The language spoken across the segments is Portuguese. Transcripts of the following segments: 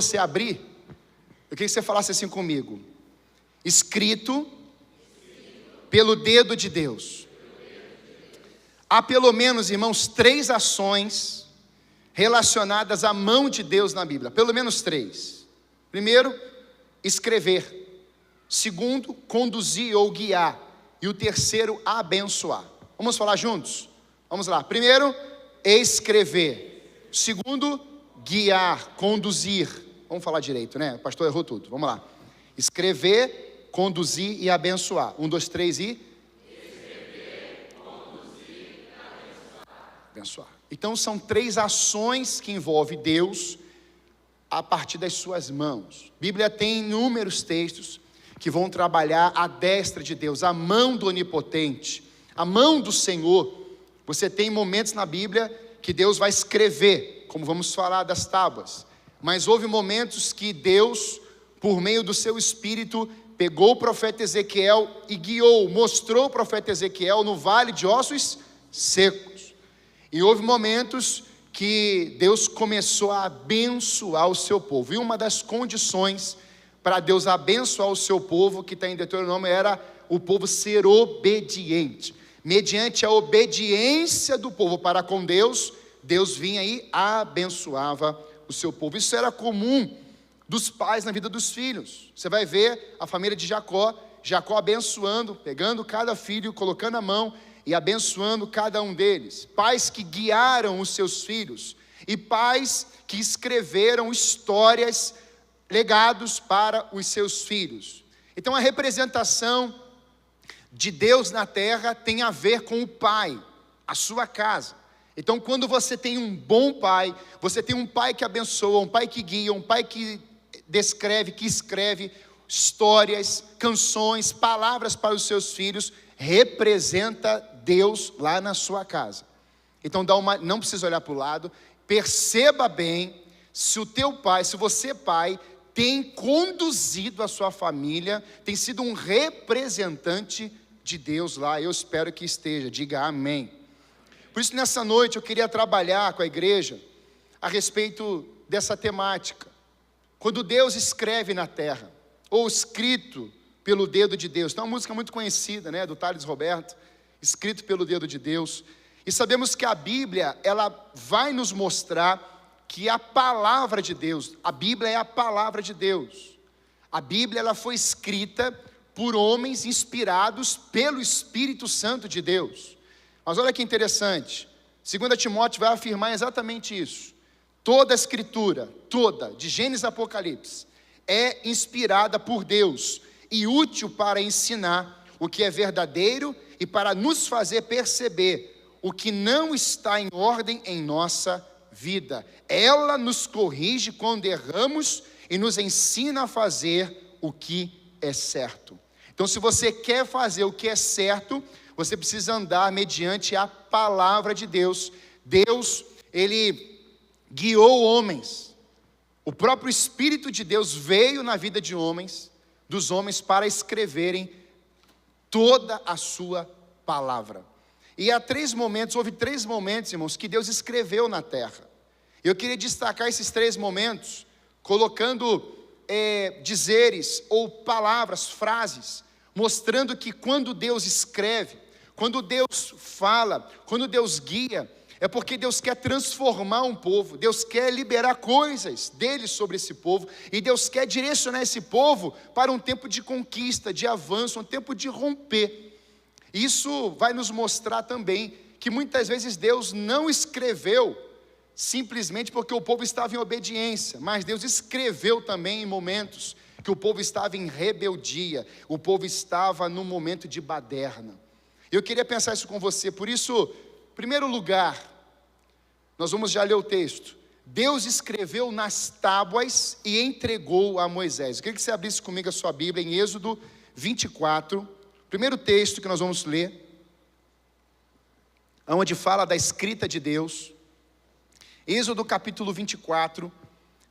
você abrir, eu queria que você falasse assim comigo: escrito pelo dedo de Deus. Há pelo menos, irmãos, 3 ações relacionadas à mão de Deus na Bíblia. Pelo menos 3. Primeiro, escrever. Segundo, conduzir ou guiar. E o terceiro, abençoar. Vamos falar juntos? Vamos lá. Primeiro, escrever. Segundo, guiar, conduzir. Vamos falar direito, né? O pastor errou tudo. Vamos lá. Escrever, conduzir e abençoar. 1, 2, 3 e... escrever, conduzir e abençoar. Então são 3 ações que envolvem Deus a partir das suas mãos. A Bíblia tem inúmeros textos que vão trabalhar a destra de Deus, a mão do Onipotente, a mão do Senhor. Você tem momentos na Bíblia que Deus vai escrever, como vamos falar das tábuas. Mas houve momentos que Deus, por meio do seu Espírito, pegou o profeta Ezequiel e guiou, mostrou o profeta Ezequiel no vale de ossos secos. E houve momentos que Deus começou a abençoar o seu povo. E uma das condições para Deus abençoar o seu povo, que está em Deuteronômio, era o povo ser obediente. Mediante a obediência do povo para com Deus, Deus vinha e abençoava o seu povo. Isso era comum dos pais na vida dos filhos. Você vai ver a família de Jacó abençoando, pegando cada filho, colocando a mão e abençoando cada um deles. Pais que guiaram os seus filhos e pais que escreveram histórias, legados para os seus filhos. Então a representação de Deus na terra tem a ver com o pai, a sua casa. Então quando você tem um bom pai, você tem um pai que abençoa, um pai que guia, um pai que descreve, que escreve histórias, canções, palavras para os seus filhos, representa Deus lá na sua casa. Então não precisa olhar para o lado, perceba bem se o teu pai, se você pai, tem conduzido a sua família, tem sido um representante de Deus lá. Eu espero que esteja, diga amém. Por isso nessa noite eu queria trabalhar com a igreja a respeito dessa temática. Quando Deus escreve na terra, ou escrito pelo dedo de Deus. Tem uma música muito conhecida, né, do Thales Roberto, escrito pelo dedo de Deus. E sabemos que a Bíblia, ela vai nos mostrar que a palavra de Deus, a Bíblia é a palavra de Deus. A Bíblia, ela foi escrita por homens inspirados pelo Espírito Santo de Deus. Mas olha que interessante, 2 Timóteo vai afirmar exatamente isso. Toda a Escritura, toda, de Gênesis a Apocalipse, é inspirada por Deus e útil para ensinar o que é verdadeiro e para nos fazer perceber o que não está em ordem em nossa vida. Ela nos corrige quando erramos e nos ensina a fazer o que é certo. Então, se você quer fazer o que é certo, você precisa andar mediante a palavra de Deus. Deus, Ele guiou homens. O próprio Espírito de Deus veio na vida de homens, dos homens, para escreverem toda a sua palavra. E há 3 momentos, houve 3 momentos, irmãos, que Deus escreveu na terra. Eu queria destacar esses 3 momentos, colocando dizeres ou palavras, frases, mostrando que quando Deus escreve, quando Deus fala, quando Deus guia, é porque Deus quer transformar um povo, Deus quer liberar coisas dele sobre esse povo, e Deus quer direcionar esse povo para um tempo de conquista, de avanço, um tempo de romper. Isso vai nos mostrar também que muitas vezes Deus não escreveu simplesmente porque o povo estava em obediência, mas Deus escreveu também em momentos que o povo estava em rebeldia, o povo estava num momento de baderna. Eu queria pensar isso com você, por isso, em primeiro lugar, nós vamos já ler o texto. Deus escreveu nas tábuas e entregou a Moisés. Eu queria que você abrisse comigo a sua Bíblia em Êxodo 24, primeiro texto que nós vamos ler, onde fala da escrita de Deus. Êxodo capítulo 24,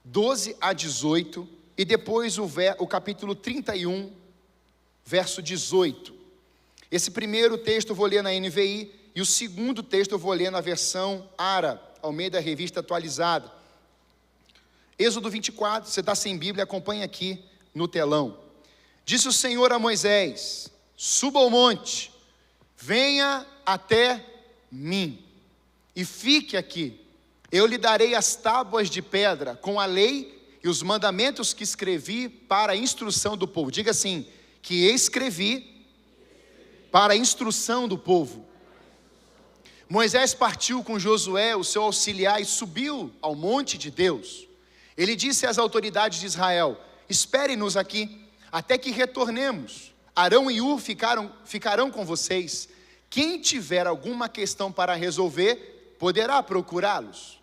12 a 18, e depois o capítulo 31, verso 18. Esse primeiro texto eu vou ler na NVI, e o segundo texto eu vou ler na versão ARA, Almeida Revista Atualizada. Êxodo 24, você está sem Bíblia, acompanha aqui no telão. Disse o Senhor a Moisés: suba ao monte, venha até mim, e fique aqui. Eu lhe darei as tábuas de pedra com a lei e os mandamentos que escrevi para a instrução do povo. Diga assim, que escrevi para a instrução do povo. Moisés partiu com Josué, o seu auxiliar, e subiu ao monte de Deus. Ele disse às autoridades de Israel: esperem-nos aqui, até que retornemos. Arão e Hur ficarão com vocês. Quem tiver alguma questão para resolver, poderá procurá-los.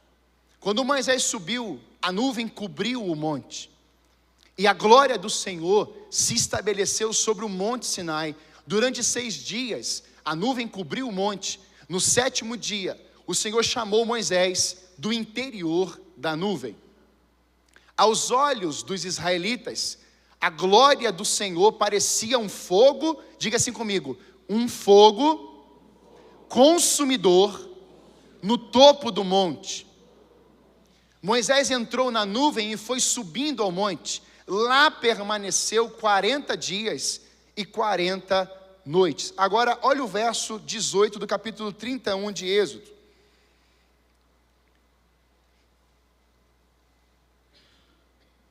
Quando Moisés subiu, a nuvem cobriu o monte, e a glória do Senhor se estabeleceu sobre o monte Sinai. Durante 6 dias, a nuvem cobriu o monte. No 7º dia, o Senhor chamou Moisés do interior da nuvem. Aos olhos dos israelitas, a glória do Senhor parecia um fogo, diga assim comigo, um fogo consumidor no topo do monte. Moisés entrou na nuvem e foi subindo ao monte. Lá permaneceu 40 dias e 40 noites. Agora, olha o verso 18 do capítulo 31 de Êxodo.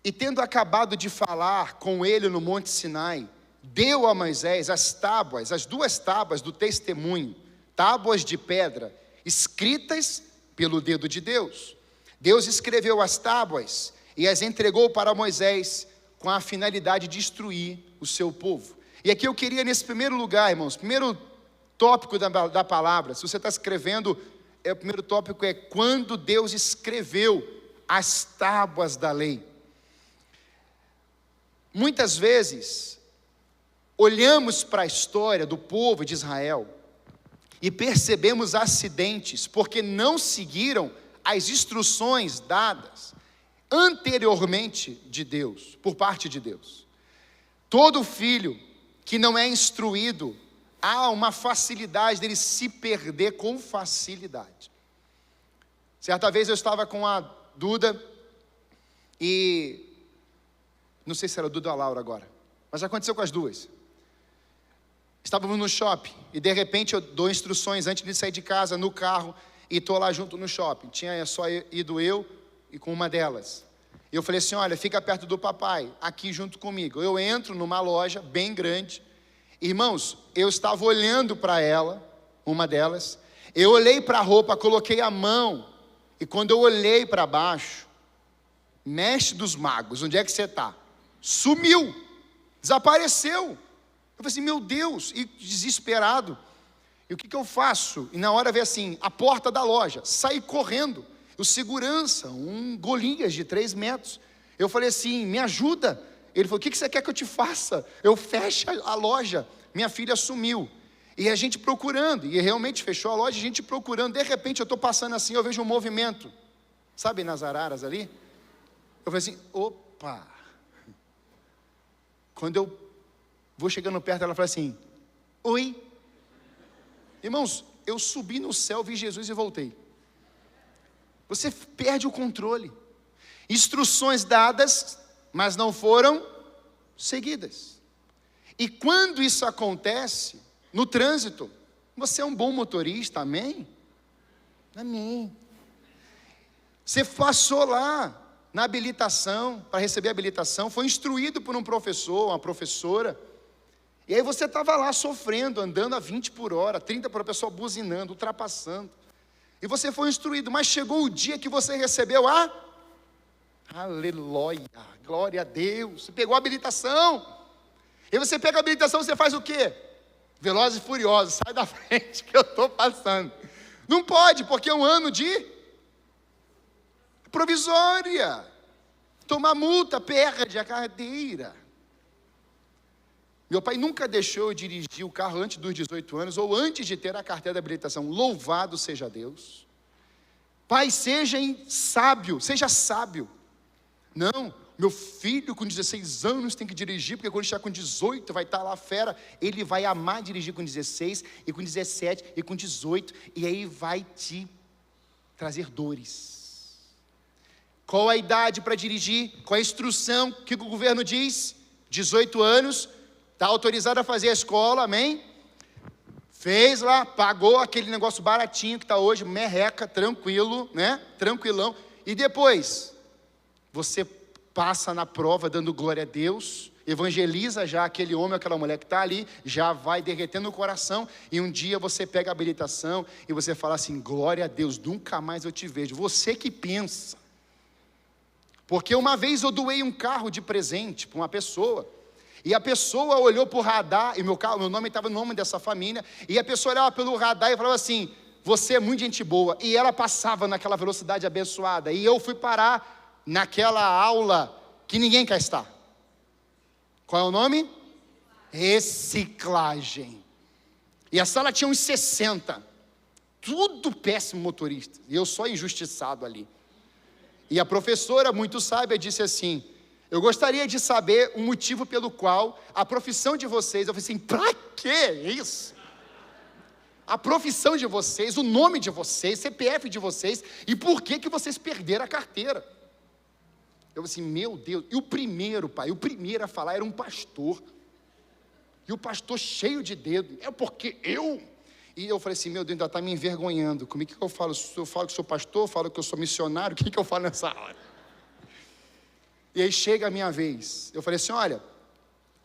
E tendo acabado de falar com ele no monte Sinai, deu a Moisés as tábuas, as 2 tábuas do testemunho, tábuas de pedra, escritas pelo dedo de Deus. Deus escreveu as tábuas e as entregou para Moisés com a finalidade de instruir o seu povo. E aqui eu queria, nesse primeiro lugar, irmãos, primeiro tópico da palavra, se você está escrevendo, o primeiro tópico é quando Deus escreveu as tábuas da lei. Muitas vezes, olhamos para a história do povo de Israel e percebemos acidentes, porque não seguiram as instruções dadas anteriormente de Deus, por parte de Deus. Todo filho que não é instruído, há uma facilidade dele se perder com facilidade. Certa vez eu estava com a Duda e não sei se era a Duda ou a Laura agora, mas aconteceu com as duas. Estávamos no shopping e de repente eu dou instruções antes de sair de casa no carro e estou lá junto no shopping. Tinha só ido eu e com uma delas. E eu falei assim: olha, fica perto do papai, aqui junto comigo. Eu entro numa loja bem grande. Irmãos, eu estava olhando para ela, uma delas. Eu olhei para a roupa, coloquei a mão. E quando eu olhei para baixo, mestre dos magos, onde é que você está? Sumiu, desapareceu. Eu falei assim: meu Deus, e desesperado. E o que eu faço? E na hora veio assim, a porta da loja, saí correndo. O segurança, um Golias de 3 metros. Eu falei assim: me ajuda. Ele falou: o que você quer que eu te faça? Eu fecho a loja. Minha filha sumiu. E a gente procurando, e realmente fechou a loja, a gente procurando. De repente eu estou passando assim, eu vejo um movimento. Sabe nas araras ali? Eu falei assim: opa. Quando eu vou chegando perto, ela fala assim: oi. Irmãos, eu subi no céu, vi Jesus e voltei. Você perde o controle. Instruções dadas, mas não foram seguidas. E quando isso acontece, no trânsito, você é um bom motorista, amém? Amém. Você passou lá na habilitação, para receber a habilitação, foi instruído por um professor, uma professora, e aí você estava lá sofrendo, andando a 20 por hora, 30 por hora, a pessoa buzinando, ultrapassando. E você foi instruído, mas chegou o dia que você recebeu a aleluia, glória a Deus, você pegou a habilitação. E você pega a habilitação, você faz o quê? Velozes e Furiosos, sai da frente que eu estou passando. Não pode, porque é um ano de provisória. Tomar multa, perde a carteira. Meu pai nunca deixou eu dirigir o carro antes dos 18 anos ou antes de ter a carteira de habilitação. Louvado seja Deus. Pai, seja sábio, seja sábio. Não, meu filho com 16 anos tem que dirigir, porque quando chegar com 18 vai estar lá fera. Ele vai amar dirigir com 16, e com 17, e com 18, e aí vai te trazer dores. Qual a idade para dirigir? Qual a instrução? O que o governo diz? 18 anos, está autorizado a fazer a escola, amém? Fez lá, pagou aquele negócio baratinho que está hoje, merreca, tranquilo, né? Tranquilão. E depois, você passa na prova dando glória a Deus, evangeliza já aquele homem, aquela mulher que está ali, já vai derretendo o coração, e um dia você pega a habilitação e você fala assim: glória a Deus, nunca mais eu te vejo. Você que pensa. Porque uma vez eu doei um carro de presente para uma pessoa, e a pessoa olhou para o radar, e meu nome estava no nome dessa família, e a pessoa olhava pelo radar e falava assim: você é muito gente boa. E ela passava naquela velocidade abençoada, e eu fui parar naquela aula que ninguém quer estar. Qual é o nome? Reciclagem. E a sala tinha uns 60, tudo péssimo motorista, e eu só injustiçado ali. E a professora, muito sábia, disse assim: eu gostaria de saber o motivo pelo qual a profissão de vocês... Eu falei assim: pra que isso? A profissão de vocês, o nome de vocês, CPF de vocês, e por que vocês perderam a carteira? Eu falei assim: meu Deus. E o primeiro a falar era um pastor. E o pastor cheio de dedo: é porque eu... E eu falei assim: meu Deus, ainda está me envergonhando. Como é que eu falo? Eu falo que sou pastor, eu falo que eu sou missionário, o que eu falo nessa hora? E aí chega a minha vez. Eu falei assim: olha,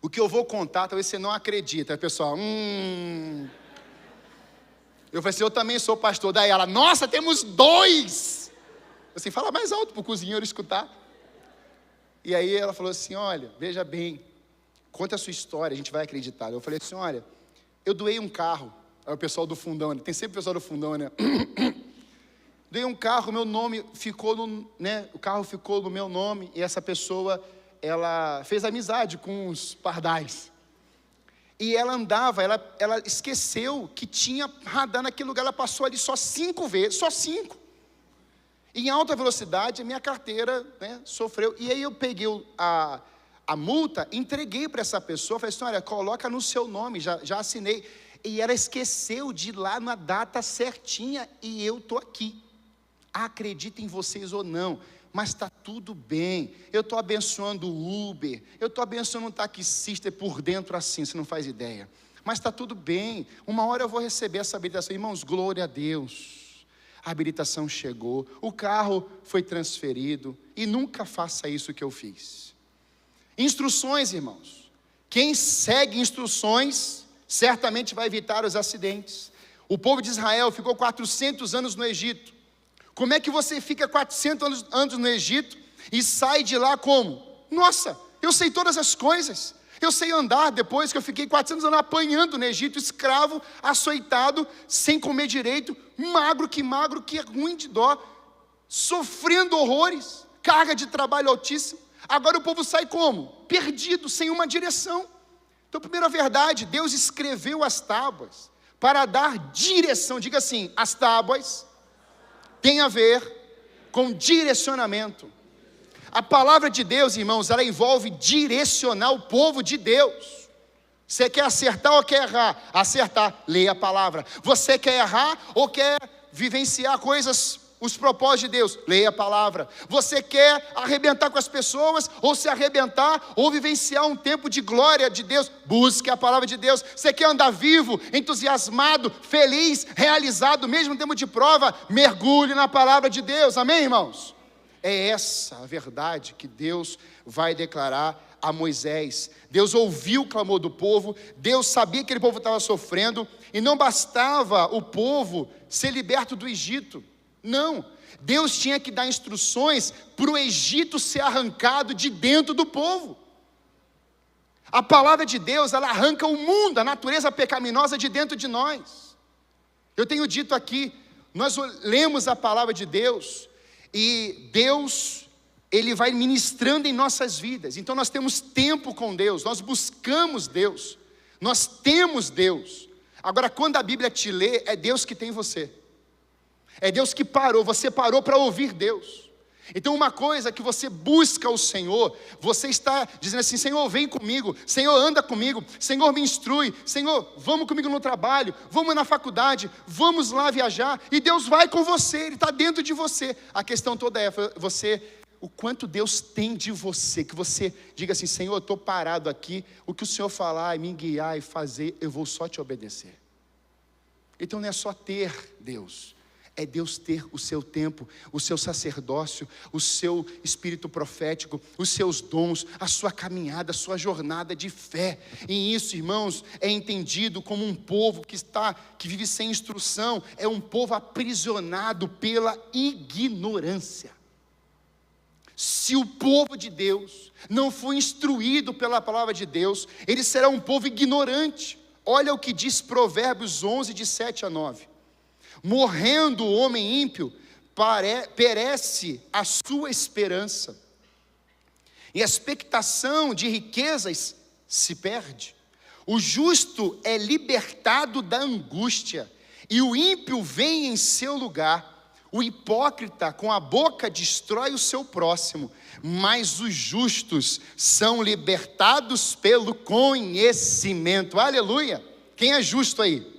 o que eu vou contar, talvez você não acredita. Aí o pessoal, Eu falei assim: eu também sou pastor. Daí ela: nossa, temos 2. Eu assim: fala mais alto para o cozinheiro escutar. E aí ela falou assim: olha, veja bem, conta a sua história, a gente vai acreditar. Eu falei assim: olha, eu doei um carro. Aí o pessoal do fundão, né? Tem sempre o pessoal do fundão, né? Dei um carro, meu nome ficou no, né? O carro ficou no meu nome, e essa pessoa, ela fez amizade com os pardais. E ela andava, ela esqueceu que tinha radar naquele lugar, ela passou ali só 5 vezes, só 5. Em alta velocidade, a minha carteira, né, sofreu. E aí eu peguei a multa, entreguei para essa pessoa, falei assim: olha, coloca no seu nome, já assinei. E ela esqueceu de ir lá na data certinha, e eu estou aqui. Acreditem em vocês ou não, mas está tudo bem. Eu estou abençoando o Uber, eu estou abençoando um taxista por dentro assim, você não faz ideia. Mas está tudo bem, uma hora eu vou receber essa habilitação. Irmãos, glória a Deus, a habilitação chegou, o carro foi transferido, e nunca faça isso que eu fiz. Instruções, irmãos, quem segue instruções certamente vai evitar os acidentes. O povo de Israel ficou 400 anos no Egito. Como é que você fica 400 anos no Egito e sai de lá como? Nossa, eu sei todas as coisas. Eu sei andar depois que eu fiquei 400 anos apanhando no Egito, escravo, açoitado, sem comer direito, magro, que é ruim de dó, sofrendo horrores, carga de trabalho altíssima. Agora o povo sai como? Perdido, sem uma direção. Então, primeira verdade, Deus escreveu as tábuas para dar direção. Diga assim: as tábuas têm a ver com direcionamento. A palavra de Deus, irmãos, ela envolve direcionar o povo de Deus. Você quer acertar ou quer errar? Acertar, leia a palavra. Você quer errar ou quer vivenciar coisas, os propósitos de Deus? Leia a palavra. Você quer arrebentar com as pessoas, ou se arrebentar, ou vivenciar um tempo de glória de Deus? Busque a palavra de Deus. Você quer andar vivo, entusiasmado, feliz, realizado, mesmo em tempo de prova? Mergulhe na palavra de Deus, amém, irmãos? É essa a verdade que Deus vai declarar a Moisés. Deus ouviu o clamor do povo, Deus sabia que aquele povo estava sofrendo, e não bastava o povo ser liberto do Egito. Não, Deus tinha que dar instruções para o Egito ser arrancado de dentro do povo. A palavra de Deus, ela arranca o mundo, a natureza pecaminosa de dentro de nós. Eu tenho dito aqui, nós lemos a palavra de Deus, e Deus, Ele vai ministrando em nossas vidas. Então nós temos tempo com Deus, nós buscamos Deus, nós temos Deus. Agora, quando a Bíblia te lê, é Deus que tem você. É Deus que parou, você parou para ouvir Deus. Então uma coisa que você busca o Senhor, você está dizendo assim: Senhor, vem comigo, Senhor, anda comigo, Senhor, me instrui, Senhor, vamos comigo no trabalho, vamos na faculdade, vamos lá viajar, e Deus vai com você, Ele está dentro de você. A questão toda é você o quanto Deus tem de você, que você diga assim: Senhor, eu estou parado aqui, o que o Senhor falar e me guiar e fazer, eu vou só te obedecer. Então não é só ter Deus, é Deus ter o seu tempo, o seu sacerdócio, o seu espírito profético, os seus dons, a sua caminhada, a sua jornada de fé. E isso, irmãos, é entendido como um povo que vive sem instrução, é um povo aprisionado pela ignorância. Se o povo de Deus não for instruído pela palavra de Deus, ele será um povo ignorante. Olha o que diz Provérbios 11, de 7 a 9. Morrendo o homem ímpio, perece a sua esperança, e a expectação de riquezas se perde. O justo é libertado da angústia, e o ímpio vem em seu lugar. O hipócrita com a boca destrói o seu próximo, mas os justos são libertados pelo conhecimento. Aleluia! Quem é justo aí?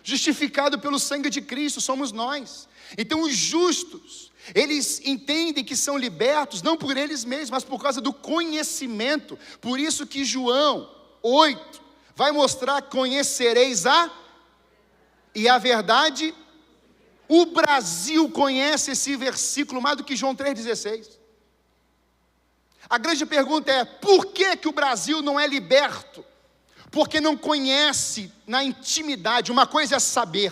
Justificado pelo sangue de Cristo, somos nós. Então os justos, eles entendem que são libertos, não por eles mesmos, mas por causa do conhecimento. Por isso que João 8 vai mostrar: conhecereis e a verdade. O Brasil conhece esse versículo mais do que João 3,16. A grande pergunta é: por que o Brasil não é liberto? Porque não conhece na intimidade. Uma coisa é saber,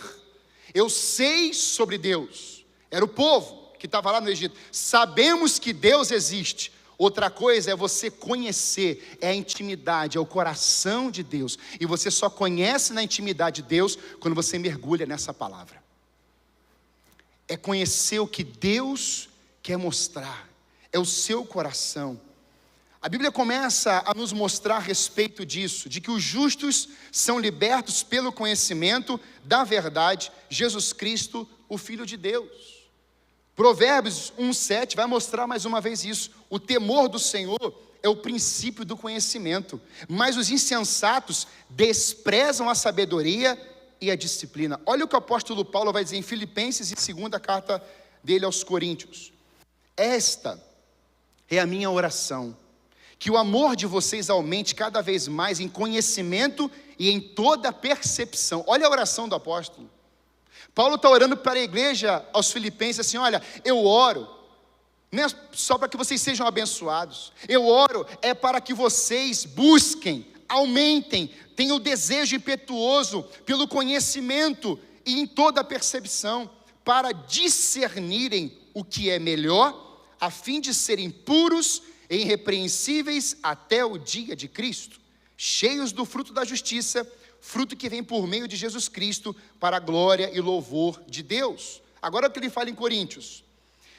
eu sei sobre Deus, era o povo que estava lá no Egito, sabemos que Deus existe. Outra coisa é você conhecer, é a intimidade, é o coração de Deus, e você só conhece na intimidade de Deus quando você mergulha nessa palavra. É conhecer o que Deus quer mostrar, é o seu coração. A Bíblia começa a nos mostrar a respeito disso, de que os justos são libertos pelo conhecimento da verdade, Jesus Cristo, o Filho de Deus. Provérbios 1,7 vai mostrar mais uma vez isso. O temor do Senhor é o princípio do conhecimento, mas os insensatos desprezam a sabedoria e a disciplina. Olha o que o apóstolo Paulo vai dizer em Filipenses, e segunda carta dele aos Coríntios: esta é a minha oração, que o amor de vocês aumente cada vez mais em conhecimento e em toda percepção. Olha a oração do apóstolo. Paulo está orando para a igreja aos Filipenses assim: olha, eu oro, não é só para que vocês sejam abençoados, eu oro para que vocês busquem, aumentem, tenham o desejo impetuoso pelo conhecimento e em toda a percepção, para discernirem o que é melhor, a fim de serem puros e irrepreensíveis até o dia de Cristo, cheios do fruto da justiça, fruto que vem por meio de Jesus Cristo, para a glória e louvor de Deus. Agora o que ele fala em Coríntios: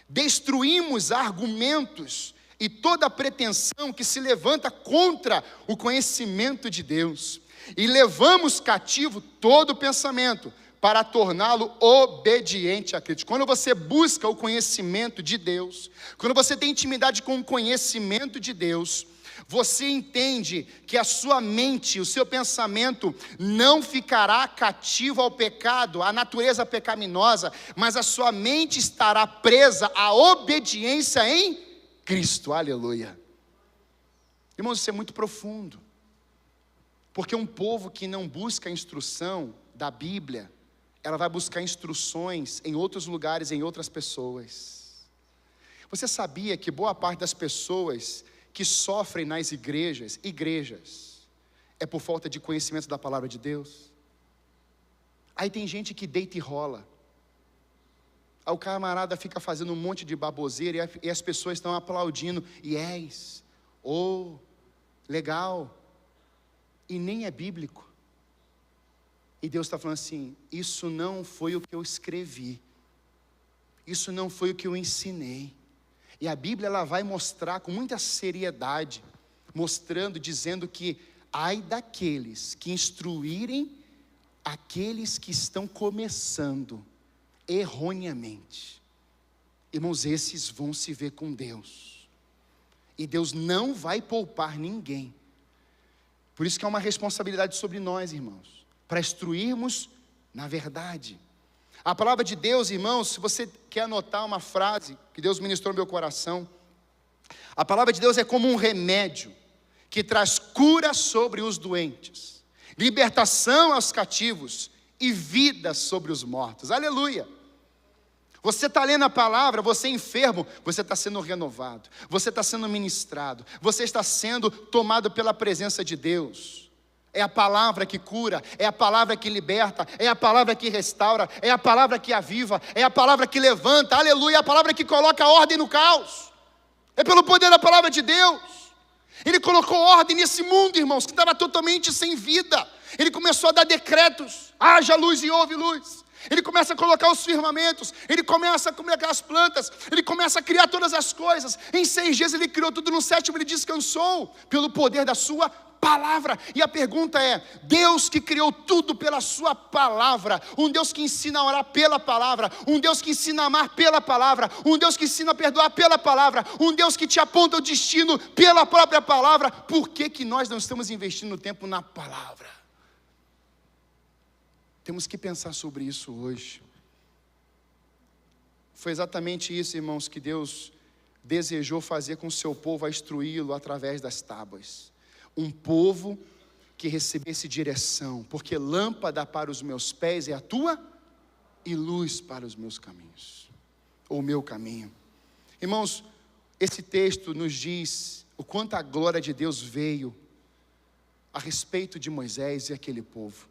destruímos argumentos e toda pretensão que se levanta contra o conhecimento de Deus, e levamos cativo todo pensamento, para torná-lo obediente a Cristo. Quando você busca o conhecimento de Deus, quando você tem intimidade com o conhecimento de Deus, você entende que a sua mente, o seu pensamento não ficará cativo ao pecado, à natureza pecaminosa, mas a sua mente estará presa à obediência em Cristo. Aleluia. Irmãos, isso é muito profundo, porque um povo que não busca a instrução da Bíblia, ela vai buscar instruções em outros lugares, em outras pessoas. Você sabia que boa parte das pessoas que sofrem nas igrejas, é por falta de conhecimento da palavra de Deus? Aí tem gente que deita e rola. Aí o camarada fica fazendo um monte de baboseira e as pessoas estão aplaudindo. Yes, oh, legal. E nem é bíblico. E Deus está falando assim: isso não foi o que eu escrevi, isso não foi o que eu ensinei. E a Bíblia, ela vai mostrar com muita seriedade, mostrando, dizendo que ai daqueles que instruírem aqueles que estão começando erroneamente. Irmãos, esses vão se ver com Deus, e Deus não vai poupar ninguém. Por isso que é uma responsabilidade sobre nós, irmãos, para instruirmos na verdade. A palavra de Deus, irmãos, se você quer anotar uma frase que Deus ministrou no meu coração, A palavra de Deus é como um remédio que traz cura sobre os doentes, libertação aos cativos e vida sobre os mortos. Aleluia! Você está lendo a palavra, você é enfermo, você está sendo renovado, você está sendo ministrado, você está sendo tomado pela presença de Deus. É a palavra que cura, é a palavra que liberta, é a palavra que restaura, é a palavra que aviva, é a palavra que levanta, aleluia, é a palavra que coloca ordem no caos. É pelo poder da palavra de Deus. Ele colocou ordem nesse mundo, irmãos, que estava totalmente sem vida. Ele começou a dar decretos: haja luz e houve luz. Ele começa a colocar os firmamentos, ele começa a colocar as plantas, ele começa a criar todas as coisas. Em 6 dias ele criou tudo, no 7º ele descansou, pelo poder da sua palavra. E a pergunta é: Deus que criou tudo pela sua palavra, um Deus que ensina a orar pela palavra, um Deus que ensina a amar pela palavra, um Deus que ensina a perdoar pela palavra, um Deus que te aponta o destino pela própria palavra, por que nós não estamos investindo tempo na palavra? Temos que pensar sobre isso hoje. Foi exatamente isso, irmãos, que Deus desejou fazer com o seu povo, a instruí-lo através das tábuas. Um povo que recebesse direção, porque lâmpada para os meus pés é a tua e luz para os meus caminhos, ou o meu caminho. Irmãos, esse texto nos diz o quanto a glória de Deus veio a respeito de Moisés e aquele povo.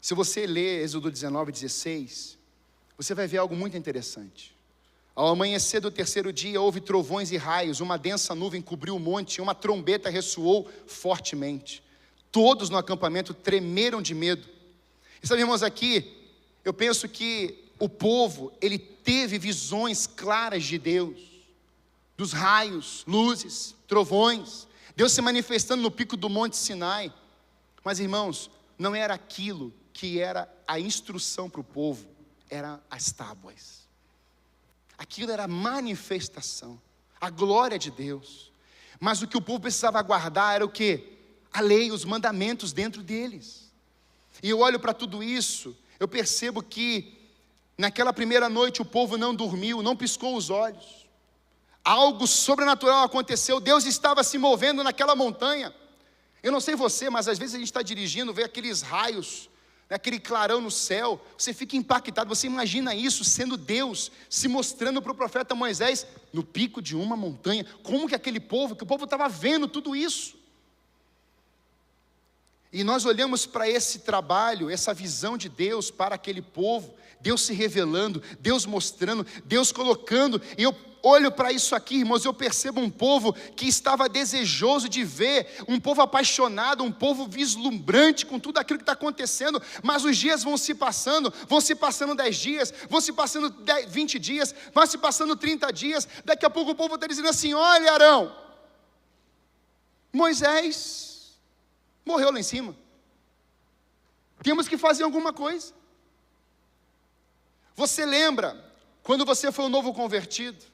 Se você ler Êxodo 19:16, você vai ver algo muito interessante. Ao amanhecer do 3º dia, houve trovões e raios, uma densa nuvem cobriu o monte, e uma trombeta ressoou fortemente. Todos no acampamento tremeram de medo. E sabe, irmãos, aqui, eu penso que o povo, ele teve visões claras de Deus, dos raios, luzes, trovões, Deus se manifestando no pico do monte Sinai. Mas, irmãos, não era aquilo que era a instrução para o povo, eram as tábuas. Aquilo era a manifestação, a glória de Deus. Mas o que o povo precisava guardar era o quê? A lei, os mandamentos dentro deles. E eu olho para tudo isso, eu percebo que naquela primeira noite o povo não dormiu, não piscou os olhos. Algo sobrenatural aconteceu, Deus estava se movendo naquela montanha. Eu não sei você, mas às vezes a gente está dirigindo, vê aqueles raios, aquele clarão no céu, você fica impactado, você imagina isso sendo Deus se mostrando para o profeta Moisés no pico de uma montanha. Como que o povo estava vendo tudo isso? E nós olhamos para esse trabalho, essa visão de Deus para aquele povo, Deus se revelando, Deus mostrando, Deus colocando, e eu olho para isso aqui, irmãos, eu percebo um povo que estava desejoso de ver, um povo apaixonado, um povo vislumbrante com tudo aquilo que está acontecendo, mas os dias vão se passando 10 dias, vão se passando 20 dias, vão se passando 30 dias, daqui a pouco o povo está dizendo assim: olha, Arão, Moisés morreu lá em cima, temos que fazer alguma coisa. Você lembra, quando você foi um novo convertido,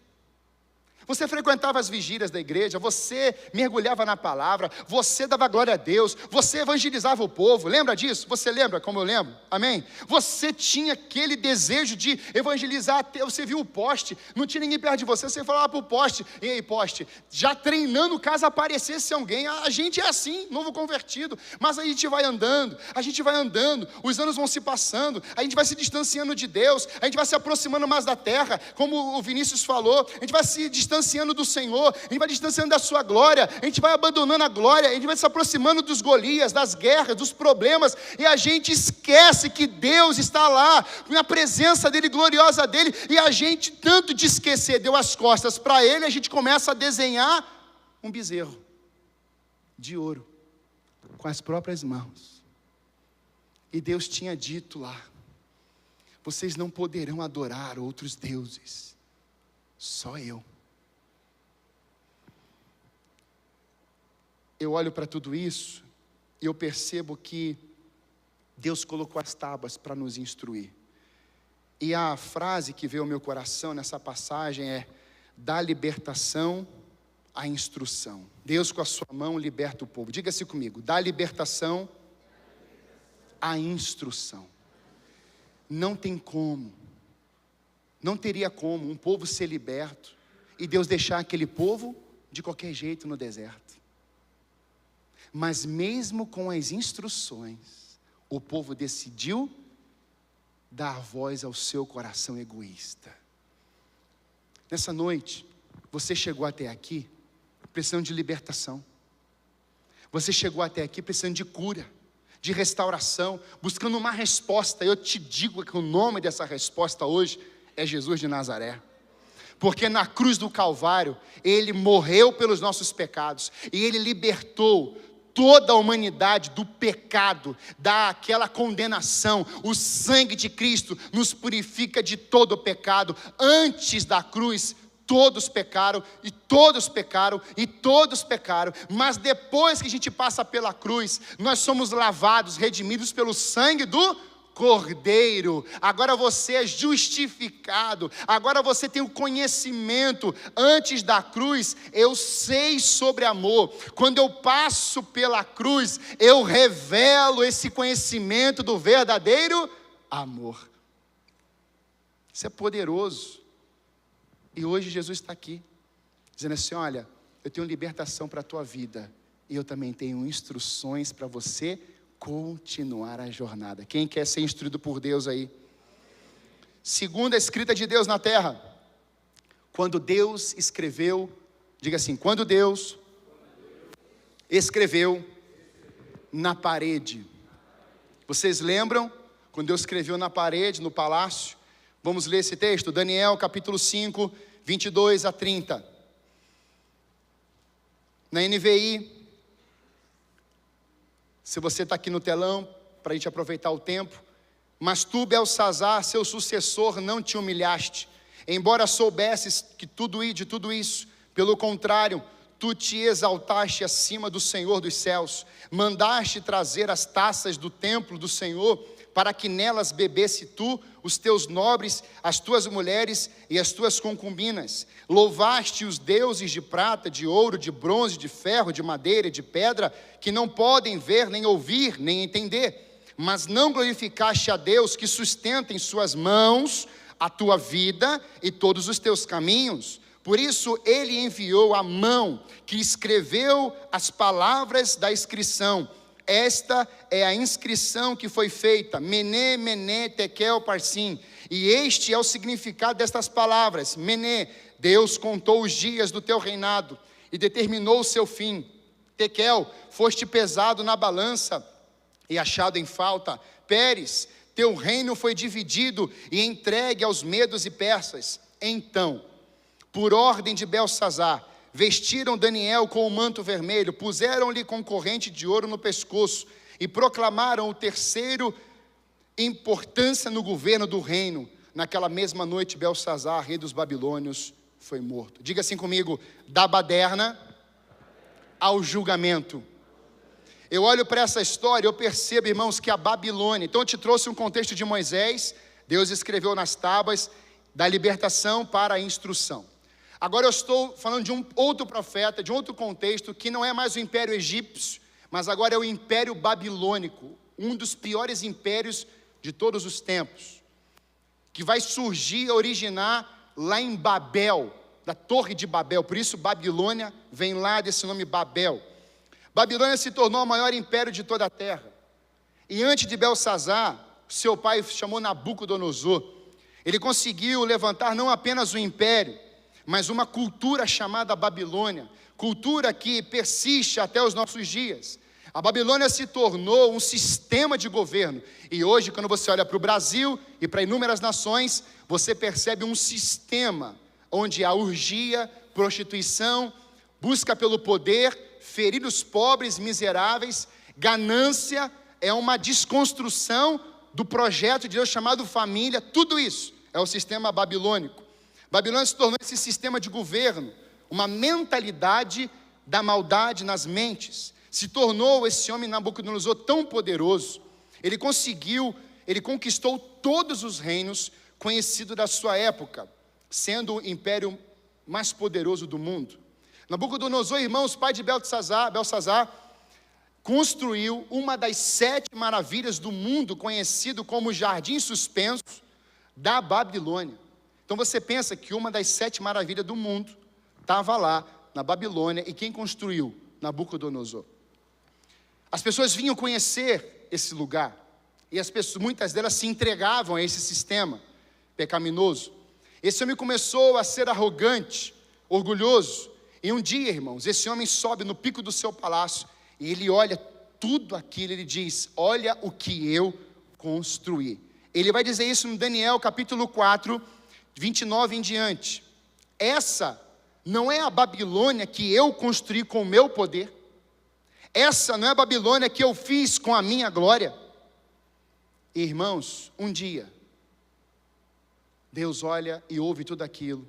você frequentava as vigílias da igreja, você mergulhava na palavra, você dava glória a Deus, você evangelizava o povo, lembra disso? Você lembra como eu lembro? Amém? Você tinha aquele desejo de evangelizar, você viu o poste, não tinha ninguém perto de você, você falava para o poste: ei, poste, já treinando caso aparecesse alguém. A gente é assim, novo convertido, mas a gente vai andando, os anos vão se passando, a gente vai se distanciando de Deus, a gente vai se aproximando mais da terra, como o Vinícius falou, a gente vai se distanciando do Senhor, a gente vai distanciando da sua glória, a gente vai abandonando a glória, a gente vai se aproximando dos Golias, das guerras, dos problemas, e a gente esquece que Deus está lá, na presença dEle, gloriosa dEle, e a gente, tanto de esquecer, deu as costas para Ele, a gente começa a desenhar um bezerro de ouro, com as próprias mãos. E Deus tinha dito lá: vocês não poderão adorar outros deuses, só eu. Eu olho para tudo isso e eu percebo que Deus colocou as tábuas para nos instruir. E a frase que veio ao meu coração nessa passagem é: da libertação à instrução. Deus com a sua mão liberta o povo. Diga-se comigo: da libertação à instrução. Não tem como, não teria como um povo ser liberto e Deus deixar aquele povo de qualquer jeito no deserto. Mas mesmo com as instruções, o povo decidiu dar voz ao seu coração egoísta. Nessa noite, você chegou até aqui precisando de libertação. Você chegou até aqui precisando de cura, de restauração, buscando uma resposta. Eu te digo que o nome dessa resposta hoje é Jesus de Nazaré. Porque na cruz do Calvário, Ele morreu pelos nossos pecados, e Ele libertou toda a humanidade do pecado, daquela condenação. O sangue de Cristo nos purifica de todo o pecado. Antes da cruz, todos pecaram, e todos pecaram, e todos pecaram. Mas depois que a gente passa pela cruz, nós somos lavados, redimidos pelo sangue do Cordeiro. Agora você é justificado, agora você tem o conhecimento. Antes da cruz, eu sei sobre amor. Quando eu passo pela cruz, eu revelo esse conhecimento do verdadeiro amor. Isso é poderoso. E hoje Jesus está aqui, dizendo assim: olha, eu tenho libertação para a tua vida, e eu também tenho instruções para você continuar a jornada. Quem quer ser instruído por Deus aí? Segundo a escrita de Deus na terra, quando Deus escreveu, diga assim, quando Deus escreveu na parede. Vocês lembram? Quando Deus escreveu na parede, no palácio. Vamos ler esse texto, Daniel capítulo 5, 22 a 30. Na NVI, se você está aqui no telão, para a gente aproveitar o tempo. Mas tu, Belsazar, seu sucessor, não te humilhaste, embora soubesses que de tudo isso. Pelo contrário, tu te exaltaste acima do Senhor dos céus, mandaste trazer as taças do templo do Senhor, para que nelas bebesse tu, os teus nobres, as tuas mulheres e as tuas concubinas. Louvaste os deuses de prata, de ouro, de bronze, de ferro, de madeira e de pedra, que não podem ver, nem ouvir, nem entender. Mas não glorificaste a Deus, que sustenta em suas mãos a tua vida e todos os teus caminhos. Por isso ele enviou a mão que escreveu as palavras da inscrição. Esta é a inscrição que foi feita, Mené, Mené, Tekel, Parsim. E este é o significado destas palavras. Mené, Deus contou os dias do teu reinado e determinou o seu fim. Tekel, foste pesado na balança e achado em falta. Pérez, teu reino foi dividido e entregue aos medos e persas. Então, por ordem de Belsazar, vestiram Daniel com o manto vermelho, puseram-lhe com corrente de ouro no pescoço e proclamaram o terceiro importância no governo do reino. Naquela mesma noite, Belsazar, rei dos babilônios, foi morto. Diga assim comigo: da baderna ao julgamento. Eu olho para essa história, eu percebo, irmãos, que a Babilônia, então eu te trouxe um contexto de Moisés, Deus escreveu nas tábuas da libertação para a instrução. Agora eu estou falando de um outro profeta, de um outro contexto, que não é mais o Império Egípcio, mas agora é o Império Babilônico, um dos piores impérios de todos os tempos, que vai surgir, originar lá em Babel, da Torre de Babel. Por isso Babilônia vem lá desse nome Babel. Babilônia se tornou o maior império de toda a terra. E antes de Belsazar, seu pai chamou Nabucodonosor. Ele conseguiu levantar não apenas o império, mas uma cultura chamada Babilônia, cultura que persiste até os nossos dias. A Babilônia se tornou um sistema de governo, e hoje, quando você olha para o Brasil e para inúmeras nações, você percebe um sistema onde há orgia, prostituição, busca pelo poder, ferir os pobres, miseráveis, ganância, é uma desconstrução do projeto de Deus chamado família. Tudo isso é o sistema babilônico. Babilônia se tornou esse sistema de governo, uma mentalidade da maldade nas mentes. Se tornou esse homem Nabucodonosor tão poderoso, ele conquistou todos os reinos conhecidos da sua época, sendo o império mais poderoso do mundo. Nabucodonosor, irmãos, pai de Belsazar, construiu uma das 7 maravilhas do mundo, conhecido como Jardim Suspenso da Babilônia. Então você pensa que uma das 7 maravilhas do mundo estava lá na Babilônia, e quem construiu? Nabucodonosor. As pessoas vinham conhecer esse lugar, e muitas delas se entregavam a esse sistema pecaminoso. Esse homem começou a ser arrogante, orgulhoso, e um dia, irmãos, esse homem sobe no pico do seu palácio, e ele olha tudo aquilo, ele diz: olha o que eu construí. Ele vai dizer isso no Daniel capítulo 4, 29 em diante. Essa não é a Babilônia que eu construí com o meu poder. Essa não é a Babilônia que eu fiz com a minha glória. Irmãos, um dia, Deus olha e ouve tudo aquilo.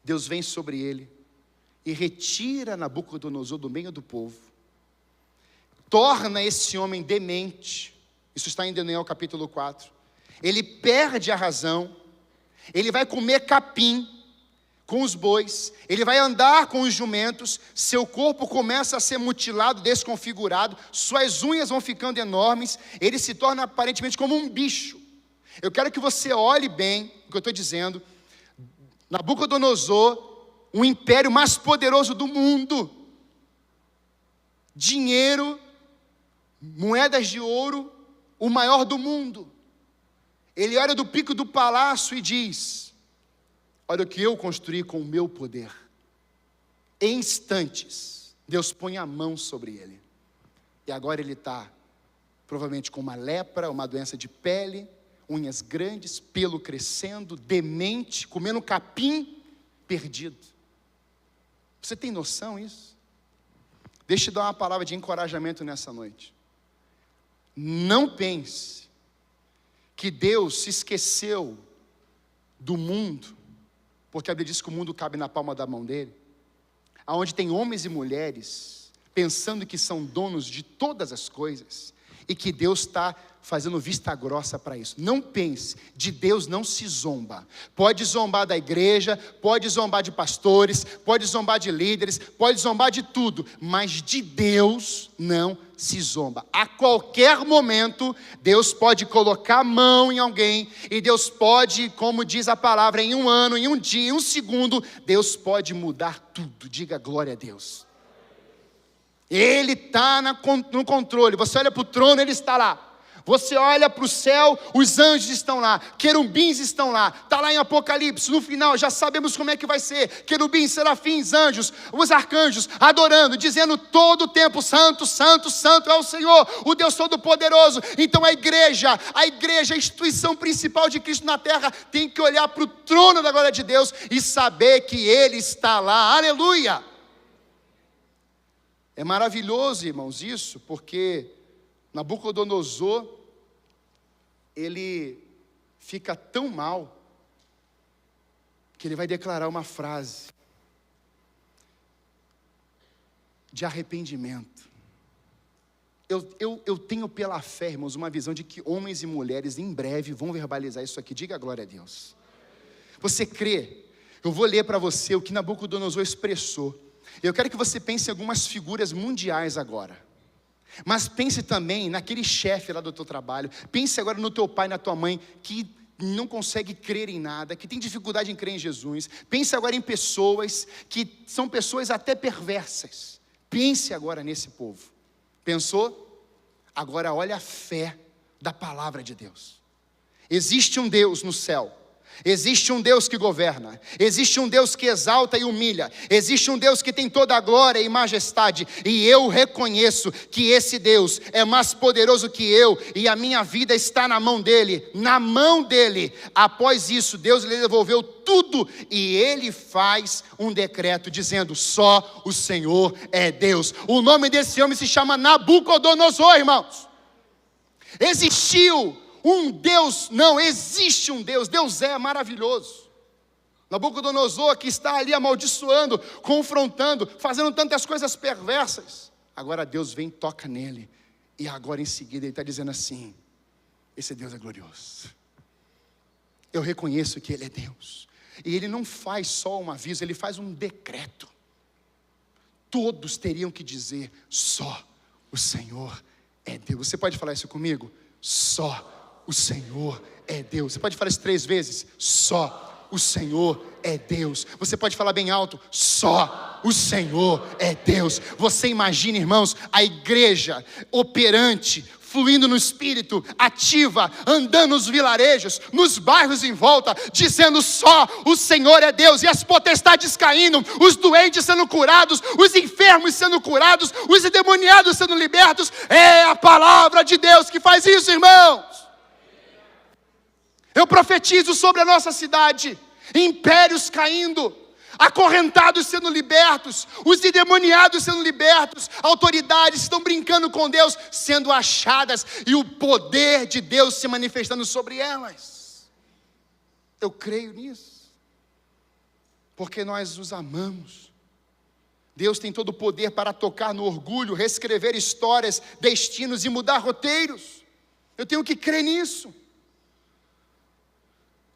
Deus vem sobre ele e retira Nabucodonosor do meio do povo. Torna esse homem demente. Isso está em Daniel capítulo 4. Ele perde a razão. Ele vai comer capim com os bois. Ele vai andar com os jumentos. Seu corpo começa a ser mutilado, desconfigurado. Suas unhas vão ficando enormes. Ele se torna aparentemente como um bicho. Eu quero que você olhe bem o que eu estou dizendo. Nabucodonosor, o império mais poderoso do mundo. Dinheiro, moedas de ouro, o maior do mundo. Ele olha do pico do palácio e diz: olha o que eu construí com o meu poder. Em instantes, Deus põe a mão sobre ele. E agora ele está, provavelmente com uma lepra, uma doença de pele, unhas grandes, pelo crescendo, demente, comendo capim, perdido. Você tem noção disso? Deixa eu te dar uma palavra de encorajamento nessa noite. Não pense que Deus se esqueceu do mundo, porque a Bíblia diz que o mundo cabe na palma da mão dele, aonde tem homens e mulheres pensando que são donos de todas as coisas, e que Deus está fazendo vista grossa para isso. Não pense, de Deus não se zomba. Pode zombar da igreja, pode zombar de pastores, pode zombar de líderes, pode zombar de tudo, mas de Deus não se zomba. A qualquer momento, Deus pode colocar a mão em alguém, e Deus pode, como diz a palavra, em um ano, em um dia, em um segundo, Deus pode mudar tudo. Diga glória a Deus. Ele está no controle. Você olha para o trono, ele está lá. Você olha para o céu, os anjos estão lá, querubins estão lá, está lá em Apocalipse, no final já sabemos como é que vai ser, querubins, serafins, anjos, os arcanjos, adorando, dizendo todo o tempo: santo, santo, santo é o Senhor, o Deus Todo-Poderoso. Então a igreja, a instituição principal de Cristo na terra, tem que olhar para o trono da glória de Deus e saber que Ele está lá, aleluia. É maravilhoso, irmãos, isso, porque Nabucodonosor, ele fica tão mal, que ele vai declarar uma frase de arrependimento. Eu tenho pela fé, irmãos, uma visão de que homens e mulheres em breve vão verbalizar isso aqui. Diga glória a Deus. Você crê? Eu vou ler para você o que Nabucodonosor expressou. Eu quero que você pense em algumas figuras mundiais agora. Mas pense também naquele chefe lá do teu trabalho. Pense agora no teu pai, na tua mãe, que não consegue crer em nada, que tem dificuldade em crer em Jesus. Pense agora em pessoas que são pessoas até perversas. Pense agora nesse povo. Pensou? Agora olha a fé da palavra de Deus. Existe um Deus no céu. Existe um Deus que governa, existe um Deus que exalta e humilha, existe um Deus que tem toda a glória e majestade, e eu reconheço que esse Deus é mais poderoso que eu, e a minha vida está na mão dele, na mão dele. Após isso, Deus lhe devolveu tudo, e ele faz um decreto dizendo: só o Senhor é Deus. O nome desse homem se chama Nabucodonosor, irmãos. Existiu um Deus? Não, existe um Deus. Deus é maravilhoso. Nabucodonosor, que está ali amaldiçoando, confrontando, fazendo tantas coisas perversas, agora Deus vem e toca nele, e agora em seguida ele está dizendo assim: esse Deus é glorioso, eu reconheço que ele é Deus. E ele não faz só um aviso, ele faz um decreto. Todos teriam que dizer: só o Senhor é Deus. Você pode falar isso comigo? Só o Senhor é Deus. Você pode falar isso 3 vezes? Só o Senhor é Deus. Você pode falar bem alto: só o Senhor é Deus. Você imagina, irmãos, a igreja operante, fluindo no Espírito, ativa, andando nos vilarejos, nos bairros em volta, dizendo: só o Senhor é Deus, e as potestades caindo, os doentes sendo curados, os enfermos sendo curados, os endemoniados sendo libertos. É a palavra de Deus que faz isso, irmãos. Eu profetizo sobre a nossa cidade: impérios caindo, acorrentados sendo libertos, os endemoniados sendo libertos, autoridades estão brincando com Deus sendo achadas, e o poder de Deus se manifestando sobre elas. Eu creio nisso, porque nós os amamos. Deus tem todo o poder para tocar no orgulho, reescrever histórias, destinos e mudar roteiros. Eu tenho que crer nisso.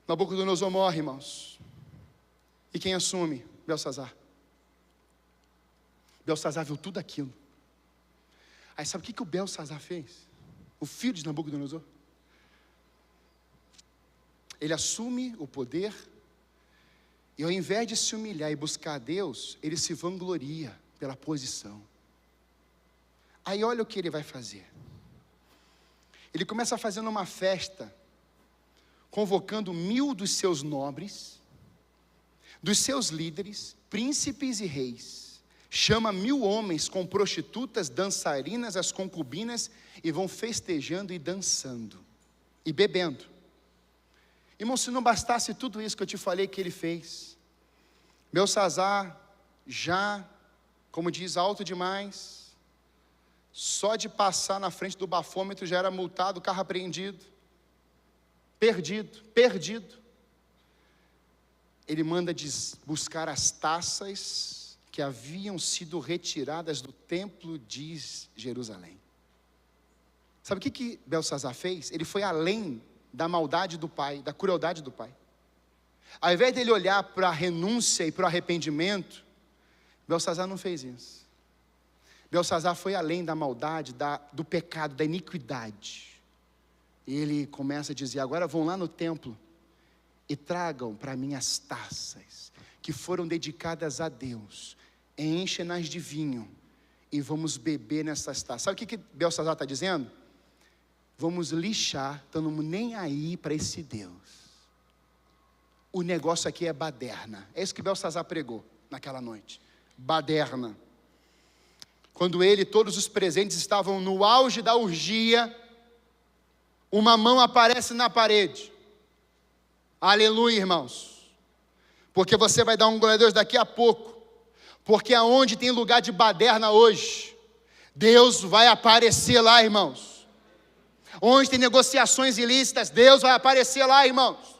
Nabucodonosor morre, irmãos. E quem assume? Belsazar. Belsazar viu tudo aquilo. Aí sabe o que o Belsazar fez? O filho de Nabucodonosor. Ele assume o poder, e ao invés de se humilhar e buscar a Deus, ele se vangloria pela posição. Aí olha o que ele vai fazer. Ele começa fazendo uma festa, convocando 1000 dos seus nobres, dos seus líderes, príncipes e reis. Chama 1000 homens com prostitutas, dançarinas, as concubinas, e vão festejando e dançando, e bebendo. Irmão, se não bastasse tudo isso que eu te falei que ele fez, Belsazar, já, como diz, alto demais, só de passar na frente do bafômetro já era multado, o carro apreendido. Perdido. Ele manda buscar as taças que haviam sido retiradas do templo de Jerusalém. Sabe o que Belsazar fez? Ele foi além da maldade do pai, da crueldade do pai. Ao invés dele olhar para a renúncia e para o arrependimento, Belsazar não fez isso. Belsazar foi além da maldade, do pecado, da iniquidade. E ele começa a dizer: agora vão lá no templo e tragam para mim as taças que foram dedicadas a Deus, enchem-nas de vinho e vamos beber nessas taças. Sabe o que Belsazar está dizendo? Vamos lixar, estamos nem aí para esse Deus. O negócio aqui é baderna. É isso que Belsazar pregou naquela noite. Baderna. Quando ele e todos os presentes estavam no auge da orgia, uma mão aparece na parede. Aleluia, irmãos. Porque você vai dar um glória a Deus daqui a pouco. Porque aonde tem lugar de baderna hoje, Deus vai aparecer lá, irmãos. Onde tem negociações ilícitas, Deus vai aparecer lá, irmãos.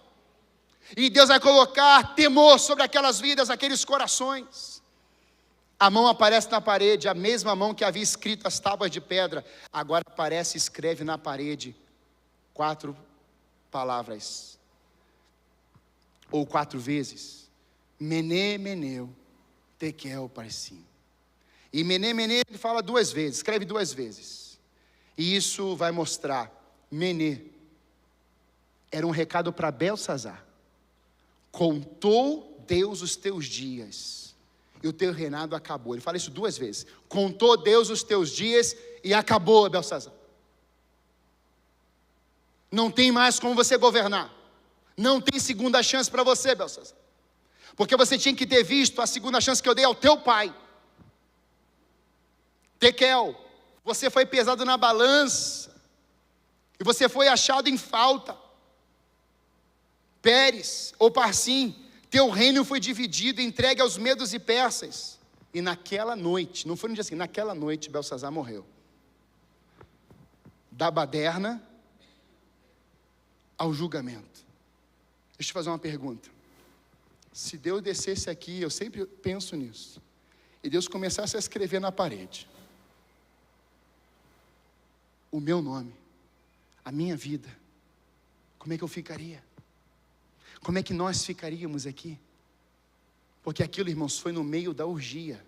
E Deus vai colocar temor sobre aquelas vidas, aqueles corações. A mão aparece na parede, a mesma mão que havia escrito as tábuas de pedra, agora aparece e escreve na parede 4 palavras, ou 4 vezes: Mené, Meneu, Tekel, Parsim. E Mené, Mené, ele fala 2 vezes, escreve 2 vezes. E isso vai mostrar, Mené era um recado para Belsazar: contou Deus os teus dias, e o teu reinado acabou. Ele fala isso 2 vezes: contou Deus os teus dias, e acabou, Belsazar. Não tem mais como você governar. Não tem segunda chance para você, Belsazar. Porque você tinha que ter visto a segunda chance que eu dei ao teu pai. Tekel, você foi pesado na balança, e você foi achado em falta. Pérez, ou Parsim, teu reino foi dividido, entregue aos medos e persas. E naquela noite, não foi no dia seguinte, naquela noite Belsazar morreu. Da baderna ao julgamento. Deixa eu te fazer uma pergunta. Se Deus descesse aqui, eu sempre penso nisso, e Deus começasse a escrever na parede o meu nome, a minha vida, como é que eu ficaria? Como é que nós ficaríamos aqui? Porque aquilo, irmãos, foi no meio da orgia.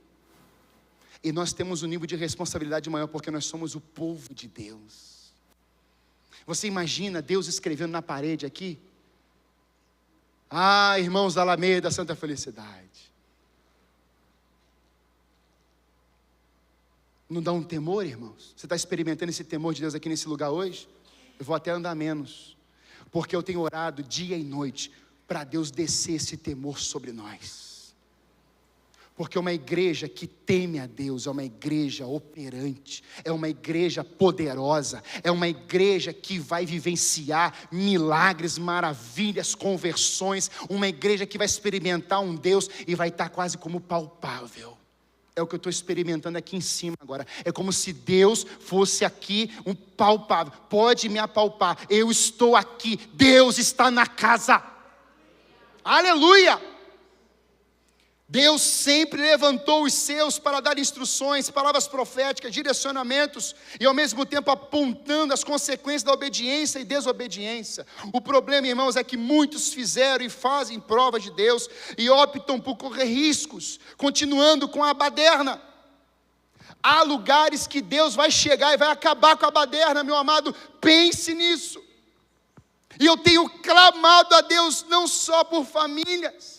E nós temos um nível de responsabilidade maior, porque nós somos o povo de Deus. Você imagina Deus escrevendo na parede aqui? Ah, irmãos da Alameda, Santa Felicidade. Não dá um temor, irmãos? Você está experimentando esse temor de Deus aqui nesse lugar hoje? Eu vou até andar menos, porque eu tenho orado dia e noite para Deus descer esse temor sobre nós. Porque uma igreja que teme a Deus é uma igreja operante, é uma igreja poderosa, é uma igreja que vai vivenciar milagres, maravilhas, conversões, uma igreja que vai experimentar um Deus e vai estar quase como palpável. É o que eu estou experimentando aqui em cima agora. É como se Deus fosse aqui um palpável. Pode me apalpar, eu estou aqui, Deus está na casa. Aleluia! Deus sempre levantou os seus para dar instruções, palavras proféticas, direcionamentos, e ao mesmo tempo apontando as consequências da obediência e desobediência. O problema, irmãos, é que muitos fizeram e fazem prova de Deus e optam por correr riscos, continuando com a baderna. Há lugares que Deus vai chegar e vai acabar com a baderna, meu amado, pense nisso. E eu tenho clamado a Deus não só por famílias,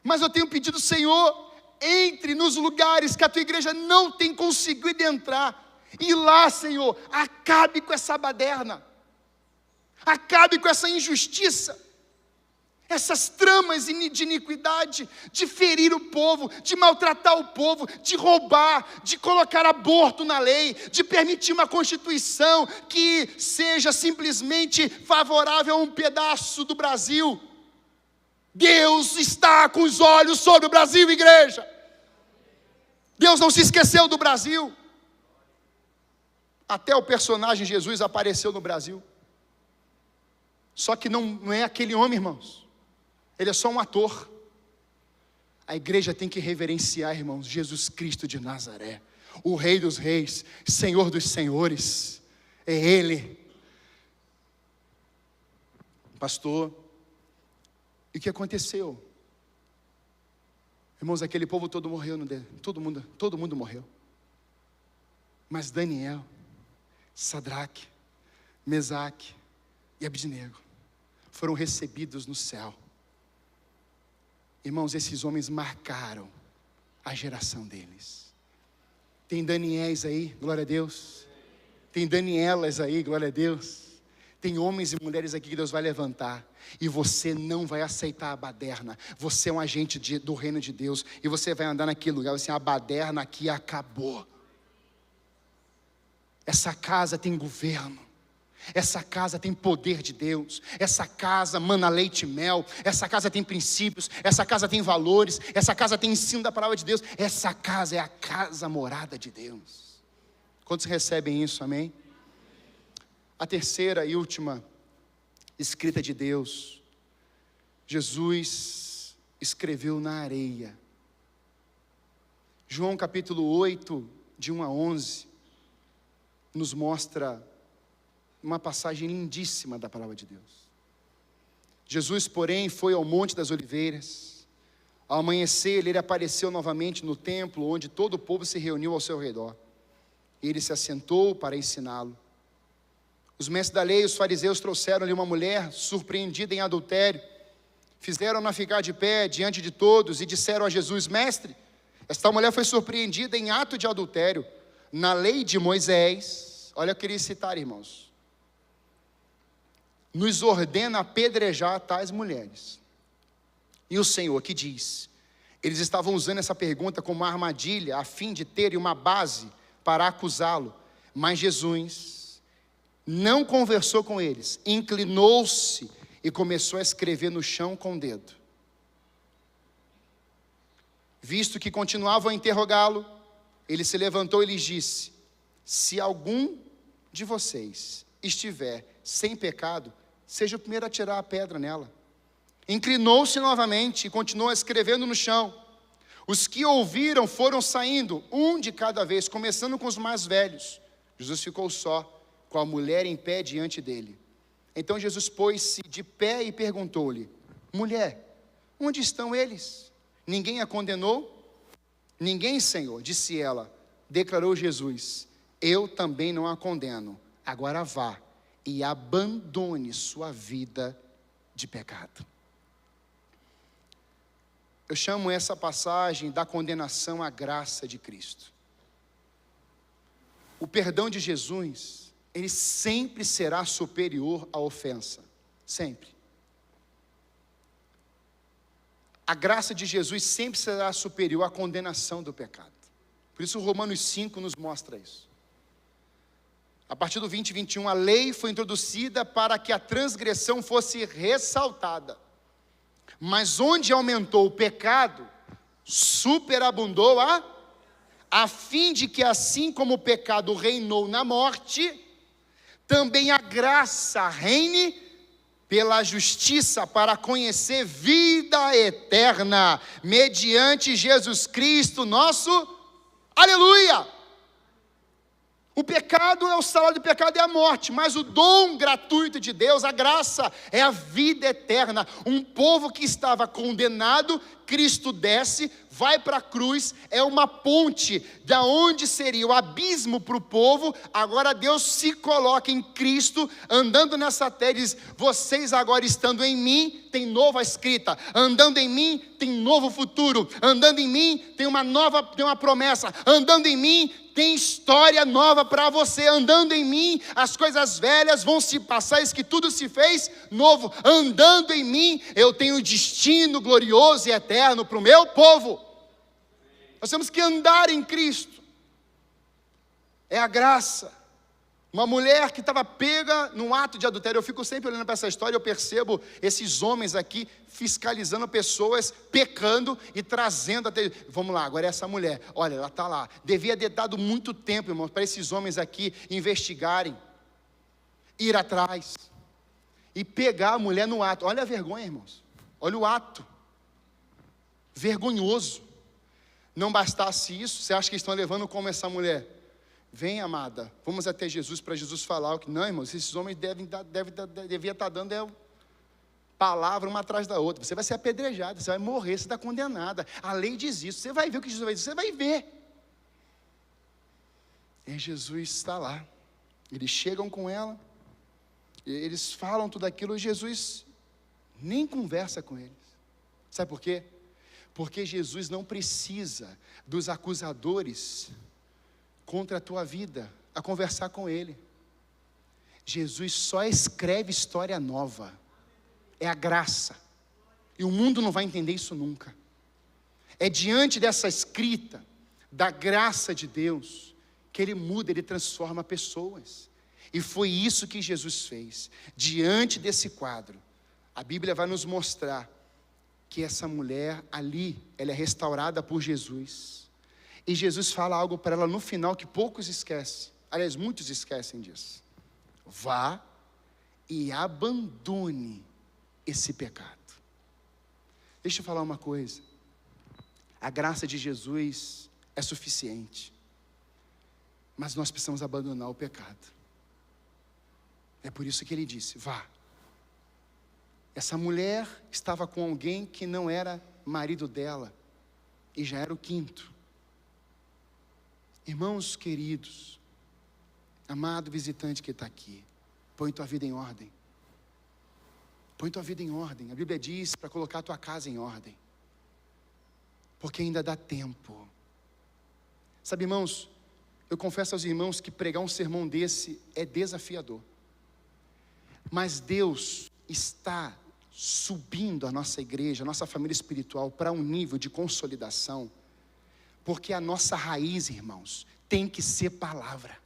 mas eu tenho pedido, Senhor, entre nos lugares que a tua igreja não tem conseguido entrar, e lá, Senhor, acabe com essa baderna, acabe com essa injustiça, essas tramas de iniquidade, de ferir o povo, de maltratar o povo, de roubar, de colocar aborto na lei, de permitir uma constituição que seja simplesmente favorável a um pedaço do Brasil. Deus está com os olhos sobre o Brasil, igreja. Deus não se esqueceu do Brasil. Até o personagem Jesus apareceu no Brasil. Só que não é aquele homem, irmãos. Ele é só um ator. A igreja tem que reverenciar, irmãos, Jesus Cristo de Nazaré, o Rei dos Reis, Senhor dos Senhores. É Ele. Pastor, e o que aconteceu? Irmãos, aquele povo todo morreu, todo mundo morreu. Mas Daniel, Sadraque, Mesaque e Abednego foram recebidos no céu. Irmãos, esses homens marcaram a geração deles. Tem Daniéis aí, glória a Deus. Tem Danielas aí, glória a Deus. Tem homens e mulheres aqui que Deus vai levantar, e você não vai aceitar a baderna. Você é um agente do reino de Deus, e você vai andar naquele lugar, assim, a baderna aqui acabou. Essa casa tem governo, essa casa tem poder de Deus, essa casa mana leite e mel, essa casa tem princípios, essa casa tem valores, essa casa tem ensino da palavra de Deus, essa casa é a casa morada de Deus. Quantos recebem isso, amém? A terceira e última escrita de Deus, Jesus escreveu na areia. João capítulo 8, de 1 a 11, nos mostra uma passagem lindíssima da palavra de Deus. Jesus, porém, foi ao Monte das Oliveiras. Ao amanhecer, ele apareceu novamente no templo, onde todo o povo se reuniu ao seu redor. Ele se assentou para ensiná-lo. Os mestres da lei e os fariseus trouxeram-lhe uma mulher surpreendida em adultério. Fizeram-na ficar de pé diante de todos e disseram a Jesus: Mestre, esta mulher foi surpreendida em ato de adultério. Na lei de Moisés, olha, eu queria citar, irmãos, nos ordena apedrejar tais mulheres. E o Senhor que diz? Eles estavam usando essa pergunta como uma armadilha, a fim de terem uma base para acusá-lo. Mas Jesus não conversou com eles, inclinou-se e começou a escrever no chão com o dedo. Visto que continuavam a interrogá-lo, ele se levantou e lhes disse: se algum de vocês estiver sem pecado, seja o primeiro a tirar a pedra nela. Inclinou-se novamente e continuou escrevendo no chão. Os que ouviram foram saindo, um de cada vez, começando com os mais velhos. Jesus ficou só, com a mulher em pé diante dele. Então Jesus pôs-se de pé e perguntou-lhe: mulher, onde estão eles? Ninguém a condenou? Ninguém, Senhor, disse ela. Declarou Jesus: eu também não a condeno. Agora vá e abandone sua vida de pecado. Eu chamo essa passagem da condenação à graça de Cristo. O perdão de Jesus, ele sempre será superior à ofensa. Sempre. A graça de Jesus sempre será superior à condenação do pecado. Por isso Romanos 5 nos mostra isso. A partir do 20 e 21, a lei foi introduzida para que a transgressão fosse ressaltada. Mas onde aumentou o pecado, superabundou a fim de que assim como o pecado reinou na morte, também a graça reine pela justiça para conhecer vida eterna, mediante Jesus Cristo nosso, aleluia! O pecado, o salário do pecado é a morte, mas o dom gratuito de Deus, a graça, é a vida eterna. Um povo que estava condenado, Cristo desce, vai para a cruz, é uma ponte, da onde seria o abismo para o povo. Agora Deus se coloca em Cristo, andando nessa terra, e diz: vocês agora estando em mim, tem nova escrita, andando em mim, tem novo futuro, andando em mim, tem uma promessa, andando em mim, tem história nova para você, andando em mim, as coisas velhas vão se passar, eis que tudo se fez novo, andando em mim, eu tenho destino glorioso e eterno para o meu povo. Nós temos que andar em Cristo, é a graça. Uma mulher que estava pega num ato de adultério, eu fico sempre olhando para essa história, eu percebo esses homens aqui fiscalizando pessoas, pecando e trazendo até, vamos lá, agora é essa mulher, olha, ela está lá, devia ter dado muito tempo, irmãos, para esses homens aqui investigarem, ir atrás, e pegar a mulher no ato. Olha a vergonha, irmãos, olha o ato, vergonhoso. Não bastasse isso, você acha que estão levando como essa mulher? Vem, amada, vamos até Jesus para Jesus falar o que. Não, irmãos, esses homens devia estar dando palavra uma atrás da outra. Você vai ser apedrejada, você vai morrer, você está condenada. A lei diz isso, você vai ver o que Jesus vai dizer, você vai ver. E Jesus está lá, eles chegam com ela, eles falam tudo aquilo, e Jesus nem conversa com eles. Sabe por quê? Porque Jesus não precisa dos acusadores contra a tua vida, a conversar com ele. Jesus só escreve história nova, é a graça, e o mundo não vai entender isso nunca. É diante dessa escrita, da graça de Deus, que ele muda, ele transforma pessoas, e foi isso que Jesus fez. Diante desse quadro, a Bíblia vai nos mostrar que essa mulher ali, ela é restaurada por Jesus, e Jesus fala algo para ela no final que poucos esquecem, aliás, muitos esquecem disso: vá e abandone esse pecado. Deixa eu falar uma coisa, a graça de Jesus é suficiente, mas nós precisamos abandonar o pecado. É por isso que ele disse: vá. Essa mulher estava com alguém que não era marido dela, e já era o quinto. Irmãos queridos, amado visitante que está aqui, põe tua vida em ordem. Põe tua vida em ordem. A Bíblia diz para colocar a tua casa em ordem, porque ainda dá tempo. Sabe, irmãos, eu confesso aos irmãos que pregar um sermão desse é desafiador, mas Deus está subindo a nossa igreja, a nossa família espiritual para um nível de consolidação, porque a nossa raiz, irmãos, tem que ser palavra.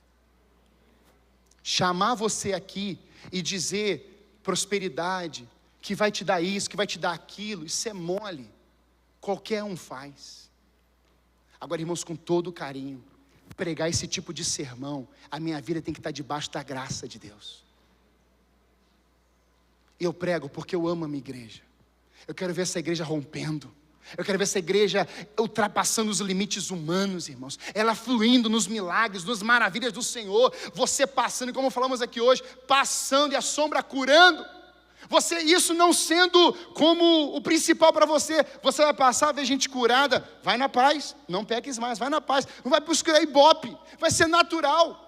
Chamar você aqui e dizer prosperidade, que vai te dar isso, que vai te dar aquilo, isso é mole, qualquer um faz. Agora, irmãos, com todo carinho, pregar esse tipo de sermão, a minha vida tem que estar debaixo da graça de Deus. Eu prego porque eu amo a minha igreja. Eu quero ver essa igreja rompendo. Eu quero ver essa igreja ultrapassando os limites humanos, irmãos. Ela fluindo nos milagres, nas maravilhas do Senhor. Você passando, como falamos aqui hoje, passando e a sombra curando. Você, isso não sendo como o principal para você. Você vai passar, ver gente curada. Vai na paz, não peques mais, vai na paz. Não vai buscar ibope, vai ser natural.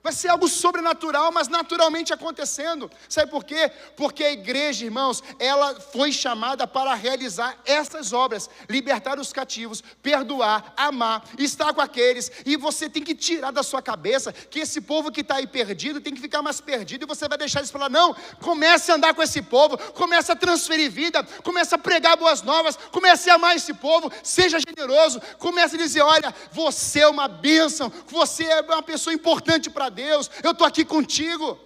Vai ser algo sobrenatural, mas naturalmente acontecendo. Sabe por quê? Porque a igreja, irmãos, ela foi chamada para realizar essas obras. Libertar os cativos, perdoar, amar, estar com aqueles. E você tem que tirar da sua cabeça que esse povo que está aí perdido tem que ficar mais perdido. E você vai deixar eles falar, não, comece a andar com esse povo. Comece a transferir vida, comece a pregar boas novas. Comece a amar esse povo, seja generoso. Comece a dizer, olha, você é uma bênção. Você é uma pessoa importante para Deus, eu estou aqui contigo.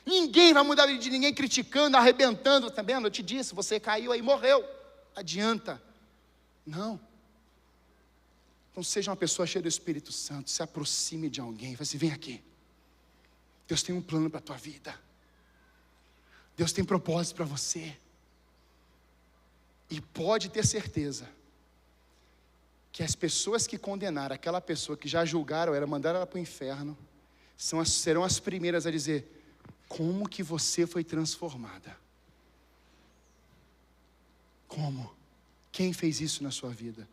Ninguém vai mudar a vida de ninguém criticando, arrebentando. Tá vendo? Eu te disse, você caiu aí, morreu. Adianta. Não. Então seja uma pessoa cheia do Espírito Santo. Se aproxime de alguém. Fale assim, vem aqui. Deus tem um plano para a tua vida. Deus tem propósito para você. E pode ter certeza que as pessoas que condenaram aquela pessoa que já julgaram ela, mandaram ela para o inferno, serão as primeiras a dizer, como que você foi transformada? Como? Quem fez isso na sua vida?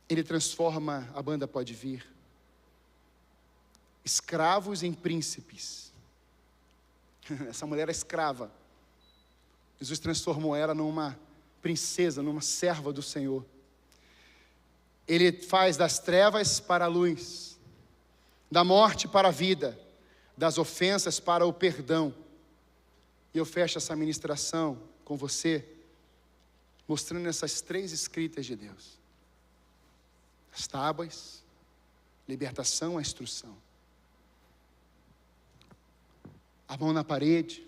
Ele transforma, a banda pode vir, escravos em príncipes. Essa mulher era escrava. Jesus transformou ela numa princesa, numa serva do Senhor. Ele faz das trevas para a luz, da morte para a vida, das ofensas para o perdão. E eu fecho essa ministração com você, mostrando essas 3 escritas de Deus. As tábuas, libertação, a instrução. A mão na parede,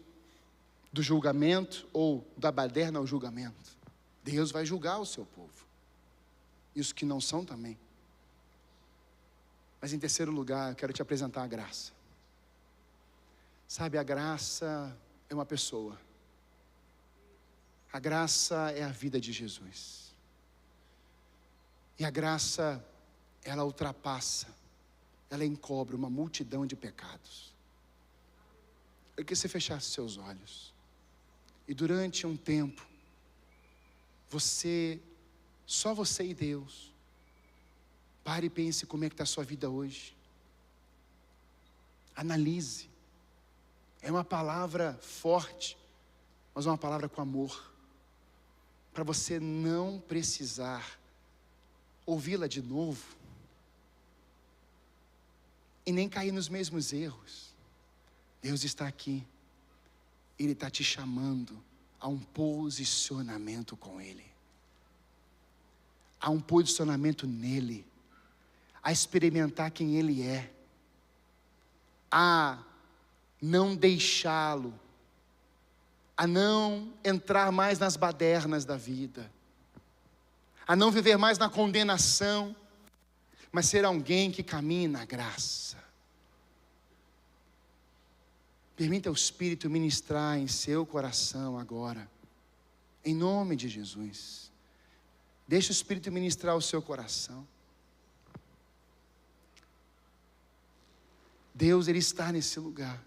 do julgamento ou da baderna ao julgamento. Deus vai julgar o seu povo. E os que não são também. Mas em terceiro lugar, eu quero te apresentar a graça. Sabe, a graça é uma pessoa. A graça é a vida de Jesus. E a graça, ela ultrapassa, ela encobre uma multidão de pecados. Eu queria que você fechasse seus olhos. E durante um tempo, só você e Deus, pare e pense como é que está a sua vida hoje. Analise. É uma palavra forte, mas uma palavra com amor. Para você não precisar ouvi-la de novo. E nem cair nos mesmos erros. Deus está aqui. Ele está te chamando a um posicionamento com Ele. A um posicionamento nele. A experimentar quem Ele é. A não deixá-lo. A não entrar mais nas badernas da vida. A não viver mais na condenação. Mas ser alguém que caminhe na graça. Permita ao Espírito ministrar em seu coração agora. Em nome de Jesus. Deixa o Espírito ministrar o seu coração. Deus, Ele está nesse lugar.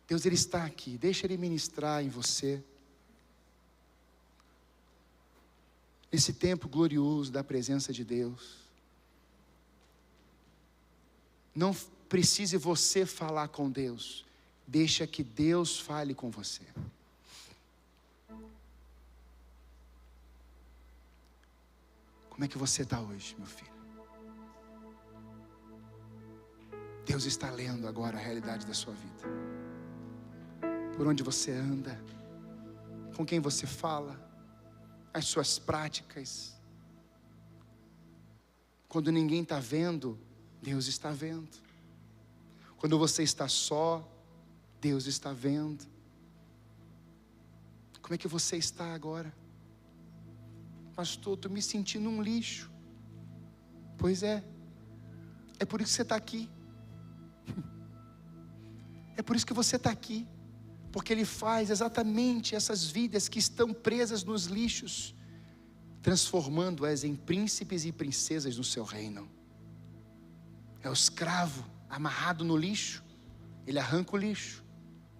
Deus, Ele está aqui. Deixa Ele ministrar em você. Nesse tempo glorioso da presença de Deus. Não precise você falar com Deus. Deixa que Deus fale com você. Como é que você está hoje, meu filho? Deus está lendo agora a realidade da sua vida. Por onde você anda, com quem você fala, as suas práticas. Quando ninguém está vendo, Deus está vendo. Quando você está só, Deus está vendo. Como é que você está agora? Pastor, estou me sentindo um lixo. Pois é. É por isso que você está aqui. É por isso que você está aqui. Porque Ele faz exatamente essas vidas que estão presas nos lixos, transformando-as em príncipes e princesas no seu reino. É o escravo amarrado no lixo. Ele arranca o lixo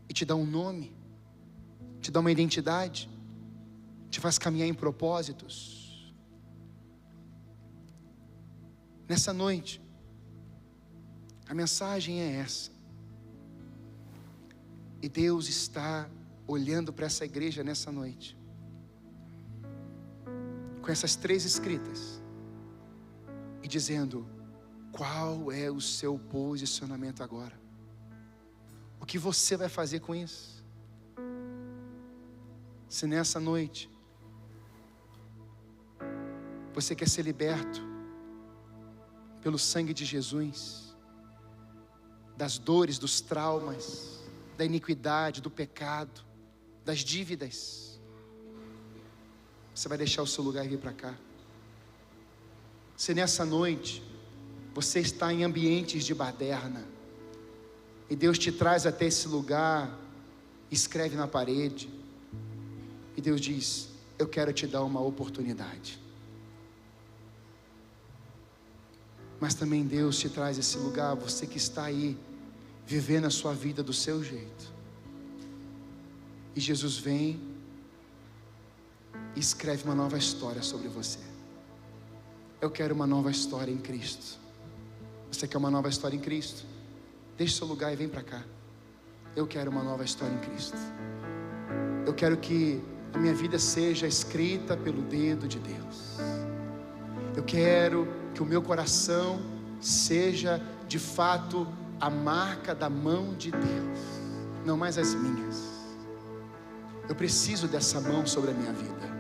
e te dá um nome, te dá uma identidade, te faz caminhar em propósitos. Nessa noite, a mensagem é essa. E Deus está olhando para essa igreja nessa noite, com essas 3 escritas, e dizendo: qual é o seu posicionamento agora? O que você vai fazer com isso? Se nessa noite você quer ser liberto pelo sangue de Jesus, das dores, dos traumas, da iniquidade, do pecado, das dívidas, você vai deixar o seu lugar e vir para cá. Se nessa noite você está em ambientes de baderna, e Deus te traz até esse lugar, escreve na parede, e Deus diz: eu quero te dar uma oportunidade. Mas também Deus te traz esse lugar, você que está aí, vivendo a sua vida do seu jeito, e Jesus vem e escreve uma nova história sobre você. Eu quero uma nova história em Cristo. Você quer uma nova história em Cristo? Deixe seu lugar e vem para cá. Eu quero uma nova história em Cristo. Eu quero que a minha vida seja escrita pelo dedo de Deus. Eu quero que o meu coração seja de fato a marca da mão de Deus, não mais as minhas. Eu preciso dessa mão sobre a minha vida.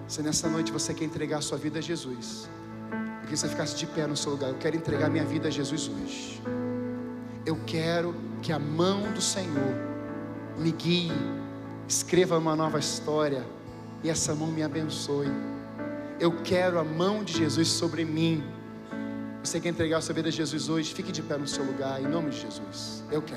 Se nessa noite você quer entregar a sua vida a Jesus, eu queria que você ficasse de pé no seu lugar. Eu quero entregar minha vida a Jesus hoje. Eu quero que a mão do Senhor me guie, escreva uma nova história, e essa mão me abençoe. Eu quero a mão de Jesus sobre mim. Você quer entregar a sua vida a Jesus hoje? Fique de pé no seu lugar, em nome de Jesus. Eu quero.